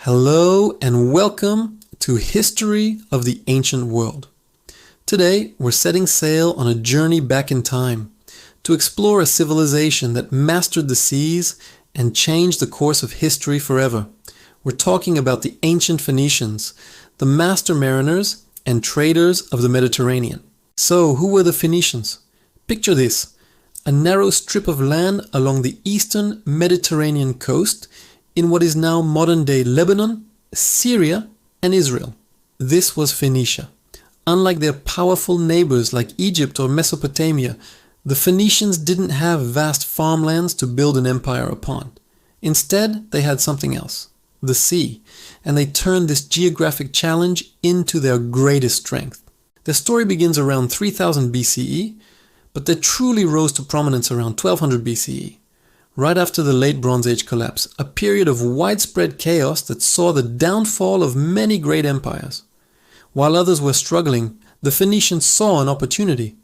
Hello and welcome to History of the Ancient World. Today, we're setting sail on a journey back in time to explore a civilization that mastered the seas and changed the course of history forever. We're talking about the ancient Phoenicians, the master mariners and traders of the Mediterranean. So, who were the Phoenicians? Picture this: a narrow strip of land along the eastern Mediterranean coast in what is now modern-day Lebanon, Syria, and Israel. This was Phoenicia. Unlike their powerful neighbors like Egypt or Mesopotamia, the Phoenicians didn't have vast farmlands to build an empire upon. Instead, they had something else: the sea, and they turned this geographic challenge into their greatest strength. Their story begins around 3000 BCE, but they truly rose to prominence around 1200 BCE. Right after the late Bronze Age collapse, a period of widespread chaos that saw the downfall of many great empires. While others were struggling, the Phoenicians saw an opportunity.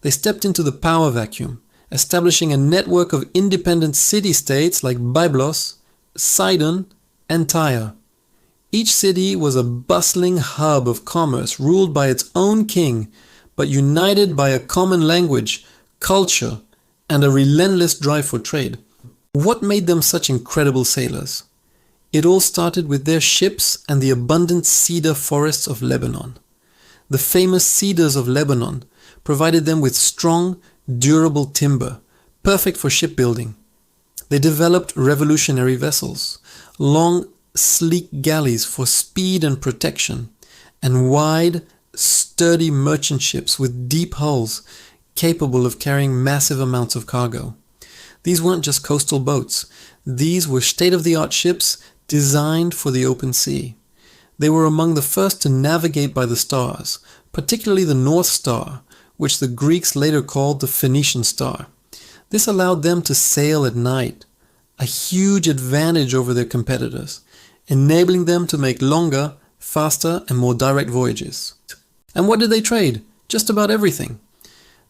They stepped into the power vacuum, establishing a network of independent city-states like Byblos, Sidon, and Tyre. Each city was a bustling hub of commerce ruled by its own king, but united by a common language, culture, and a relentless drive for trade. What made them such incredible sailors? It all started with their ships and the abundant cedar forests of Lebanon. The famous cedars of Lebanon provided them with strong, durable timber, perfect for shipbuilding. They developed revolutionary vessels, long, sleek galleys for speed and protection, and wide, sturdy merchant ships with deep hulls capable of carrying massive amounts of cargo. These weren't just coastal boats. These were state-of-the-art ships designed for the open sea. They were among the first to navigate by the stars, particularly the North Star, which the Greeks later called the Phoenician Star. This allowed them to sail at night, a huge advantage over their competitors, enabling them to make longer, faster, and more direct voyages. And what did they trade? Just about everything.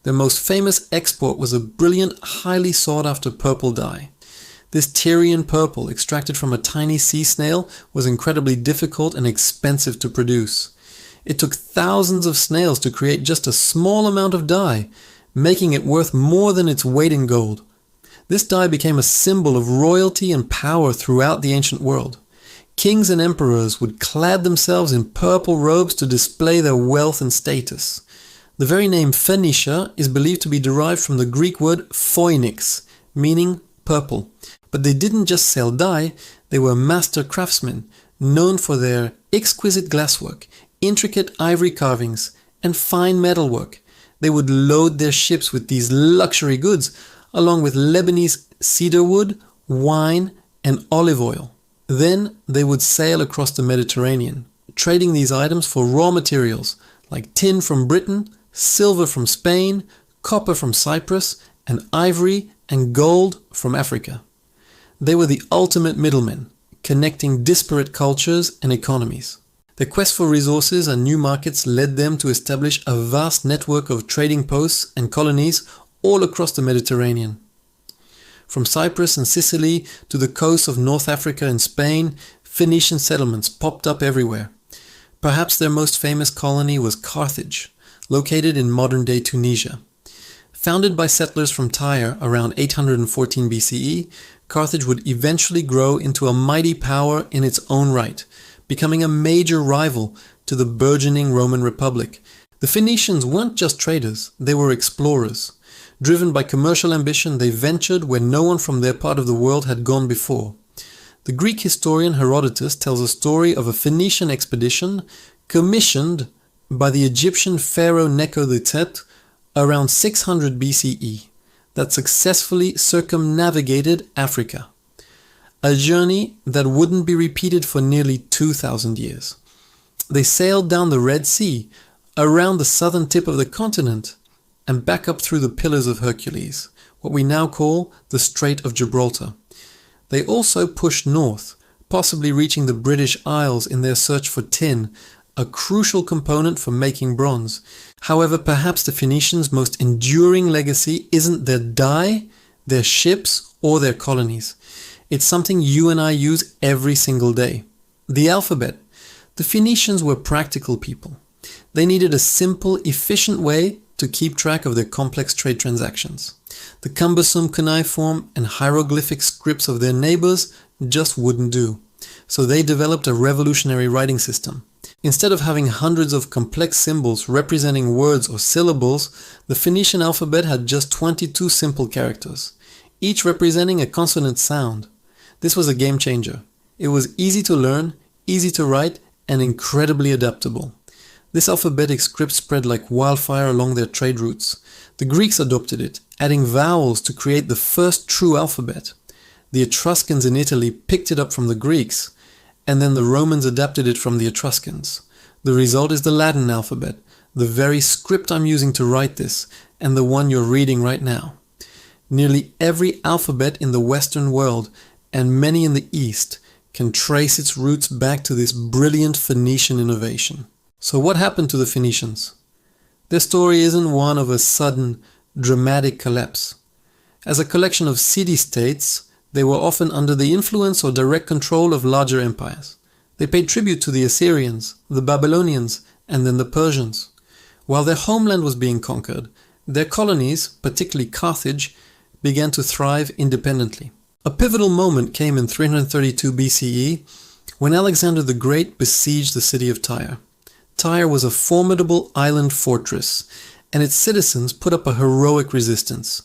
Their most famous export was a brilliant, highly sought-after purple dye. This Tyrian purple, extracted from a tiny sea snail, was incredibly difficult and expensive to produce. It took thousands of snails to create just a small amount of dye, making it worth more than its weight in gold. This dye became a symbol of royalty and power throughout the ancient world. Kings and emperors would clad themselves in purple robes to display their wealth and status. The very name Phoenicia is believed to be derived from the Greek word phoenix, meaning purple. But they didn't just sell dye, they were master craftsmen, known for their exquisite glasswork, intricate ivory carvings, and fine metalwork. They would load their ships with these luxury goods, along with Lebanese cedar wood, wine, and olive oil. Then they would sail across the Mediterranean, trading these items for raw materials like tin from Britain, silver from Spain, copper from Cyprus, and ivory and gold from Africa. They were the ultimate middlemen, connecting disparate cultures and economies. Their quest for resources and new markets led them to establish a vast network of trading posts and colonies all across the Mediterranean. From Cyprus and Sicily to the coasts of North Africa and Spain, Phoenician settlements popped up everywhere. Perhaps their most famous colony was Carthage, located in modern-day Tunisia. Founded by settlers from Tyre around 814 BCE, Carthage would eventually grow into a mighty power in its own right, becoming a major rival to the burgeoning Roman Republic. The Phoenicians weren't just traders, they were explorers. Driven by commercial ambition, they ventured where no one from their part of the world had gone before. The Greek historian Herodotus tells a story of a Phoenician expedition commissioned by the Egyptian pharaoh Necho II around 600 BCE that successfully circumnavigated Africa. A journey that wouldn't be repeated for nearly 2,000 years. They sailed down the Red Sea, around the southern tip of the continent, and back up through the Pillars of Hercules, what we now call the Strait of Gibraltar. They also pushed north, possibly reaching the British Isles in their search for tin, a crucial component for making bronze. However, perhaps the Phoenicians' most enduring legacy isn't their dye, their ships, or their colonies. It's something you and I use every single day: The alphabet. The Phoenicians were practical people. They needed a simple, efficient way to keep track of their complex trade transactions. The cumbersome cuneiform and hieroglyphic scripts of their neighbors just wouldn't do. So they developed a revolutionary writing system. Instead of having hundreds of complex symbols representing words or syllables, the Phoenician alphabet had just 22 simple characters, each representing a consonant sound. This was a game changer. It was easy to learn, easy to write, and incredibly adaptable. This alphabetic script spread like wildfire along their trade routes. The Greeks adopted it, adding vowels to create the first true alphabet. The Etruscans in Italy picked it up from the Greeks, and then the Romans adapted it from the Etruscans. The result is the Latin alphabet, the very script I'm using to write this, and the one you're reading right now. Nearly every alphabet in the Western world, and many in the East, can trace its roots back to this brilliant Phoenician innovation. So what happened to the Phoenicians? Their story isn't one of a sudden, dramatic collapse. As a collection of city-states, they were often under the influence or direct control of larger empires. They paid tribute to the Assyrians, the Babylonians, and then the Persians. While their homeland was being conquered, their colonies, particularly Carthage, began to thrive independently. A pivotal moment came in 332 BCE when Alexander the Great besieged the city of Tyre. Tyre was a formidable island fortress, and its citizens put up a heroic resistance.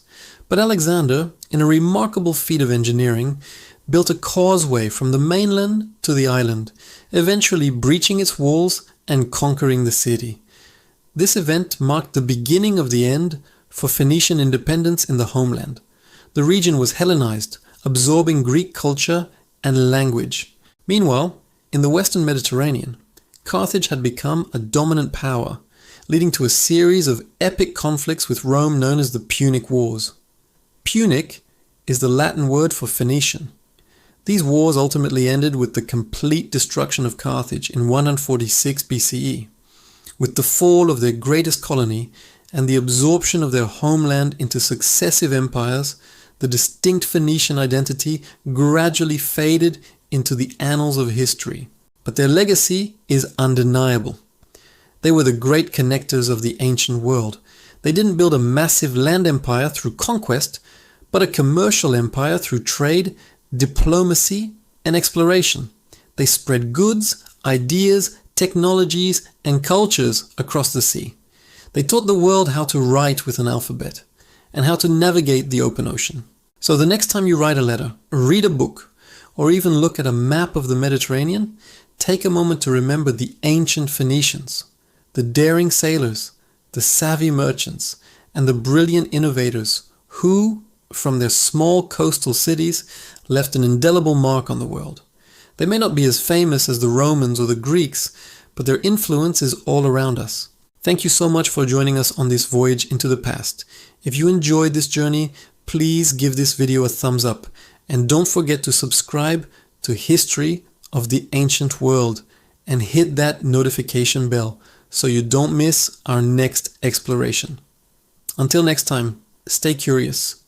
But Alexander, in a remarkable feat of engineering, built a causeway from the mainland to the island, eventually breaching its walls and conquering the city. This event marked the beginning of the end for Phoenician independence in the homeland. The region was Hellenized, absorbing Greek culture and language. Meanwhile, in the Western Mediterranean, Carthage had become a dominant power, leading to a series of epic conflicts with Rome known as the Punic Wars. Punic is the Latin word for Phoenician. These wars ultimately ended with the complete destruction of Carthage in 146 BCE. With the fall of their greatest colony and the absorption of their homeland into successive empires, the distinct Phoenician identity gradually faded into the annals of history. But their legacy is undeniable. They were the great connectors of the ancient world. They didn't build a massive land empire through conquest, but a commercial empire through trade, diplomacy, and exploration. They spread goods, ideas, technologies, and cultures across the sea. They taught the world how to write with an alphabet and how to navigate the open ocean. So the next time you write a letter, read a book, or even look at a map of the Mediterranean, take a moment to remember the ancient Phoenicians, the daring sailors, the savvy merchants, and the brilliant innovators who, from their small coastal cities, left an indelible mark on the world. They may not be as famous as the Romans or the Greeks, but their influence is all around us. Thank you so much for joining us on this voyage into the past. If you enjoyed this journey, please give this video a thumbs up, and don't forget to subscribe to History of the Ancient World and hit that notification bell so you don't miss our next exploration. Until next time, stay curious.